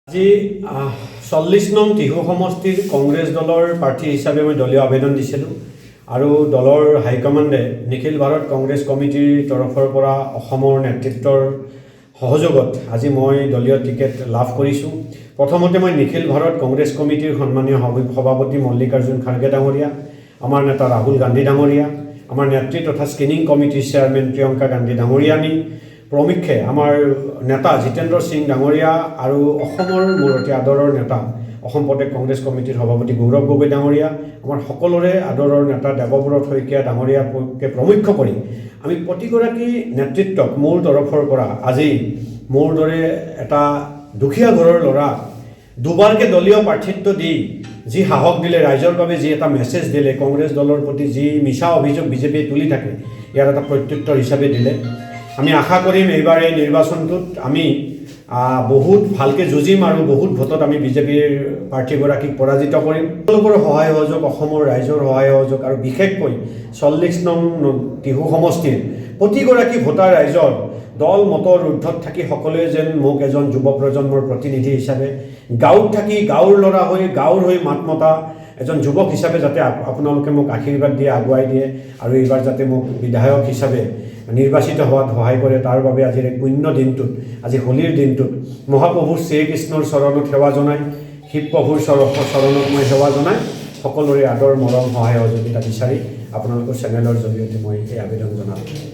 আজি ৪০ নং টিহু সমষ্টিৰ কংগ্ৰেছ দলৰ প্ৰাৰ্থী হিচাপে মই দলীয় আবেদন দিছিলোঁ আৰু দলৰ হাইকমাণ্ডে নিখিল ভাৰত কংগ্ৰেছ কমিটিৰ তৰফৰ পৰা অসমৰ নেতৃত্বৰ সহযোগত আজি মই দলীয় টিকেট লাভ কৰিছোঁ। প্ৰথমতে মই নিখিল ভাৰত কংগ্ৰেছ কমিটিৰ সন্মানীয় সভাপতি মল্লিকাৰ্জুন খাৰ্গে ডাঙৰীয়া, আমাৰ নেতা ৰাহুল গান্ধী ডাঙৰীয়া, আমাৰ নেত্ৰী তথা স্ক্ৰিনিং কমিটিৰ চেয়াৰমেন প্ৰিয়ংকা গান্ধী ডাঙৰীয়ানী প্ৰমুখ্যে আমাৰ নেতা জিতেন্দ্ৰ সিং ডাঙৰীয়া আৰু অসমৰ মোৰ অতি আদৰৰ নেতা অসম প্ৰদেশ কংগ্ৰেছ কমিটিৰ সভাপতি গৌৰৱ গগৈ ডাঙৰীয়া, আমাৰ সকলোৰে আদৰৰ নেতা দেৱব্ৰত শইকীয়া ডাঙৰীয়াকে প্ৰমুখ্য কৰি আমি প্ৰতিগৰাকী নেতৃত্বক মোৰ তৰফৰ পৰা আজি মোৰ দৰে এটা দুখীয়া ঘৰৰ ল'ৰা দুবাৰকৈ দলীয় প্ৰাৰ্থিত্ব দি যি সাহস দিলে, ৰাইজৰ বাবে যি এটা মেছেজ দিলে, কংগ্ৰেছ দলৰ প্ৰতি যি মিছা অভিযোগ বিজেপিয়ে তুলি থাকে ইয়াৰ এটা প্ৰত্যুত্তৰ হিচাপে দিলে। আমি আশা কৰিম এইবাৰ এই নিৰ্বাচনটোত আমি বহুত ভালকৈ যুঁজিম আৰু বহুত ভোটত আমি বিজেপিৰ প্ৰাৰ্থীগৰাকীক পৰাজিত কৰিম। সকলোকৰ সহায় সহযোগ, অসমৰ ৰাইজৰ সহায় সহযোগ আৰু বিশেষকৈ ৪০ নং টিহু সমষ্টিৰ প্ৰতিগৰাকী ভোটাৰ ৰাইজৰ দল মতৰ ঊৰ্ধত থাকি সকলোৱে যেন মোক এজন যুৱ প্ৰজন্মৰ প্ৰতিনিধি হিচাপে গাঁৱত থাকি গাঁৱৰ ল'ৰা হৈ মাত মতা এজন যুৱক হিচাপে যাতে আপোনালোকে মোক আশীৰ্বাদ দিয়ে, আগুৱাই দিয়ে আৰু এইবাৰ যাতে মোক বিধায়ক হিচাপে নিৰ্বাচিত হোৱাত সহায় কৰে, তাৰ বাবে আজিৰ এই পুণ্য দিনটোত, আজি হোলীৰ দিনটোত মহাপ্ৰভু শ্ৰীকৃষ্ণৰ চৰণত সেৱা জনাই, শিৱপ্ৰভুৰ চৰণত মই সেৱা জনাই সকলোৰে আদৰ মৰম সহায় সহযোগিতা বিচাৰি আপোনালোকৰ চেনেলৰ জৰিয়তে মই এই আবেদন জনালোঁ।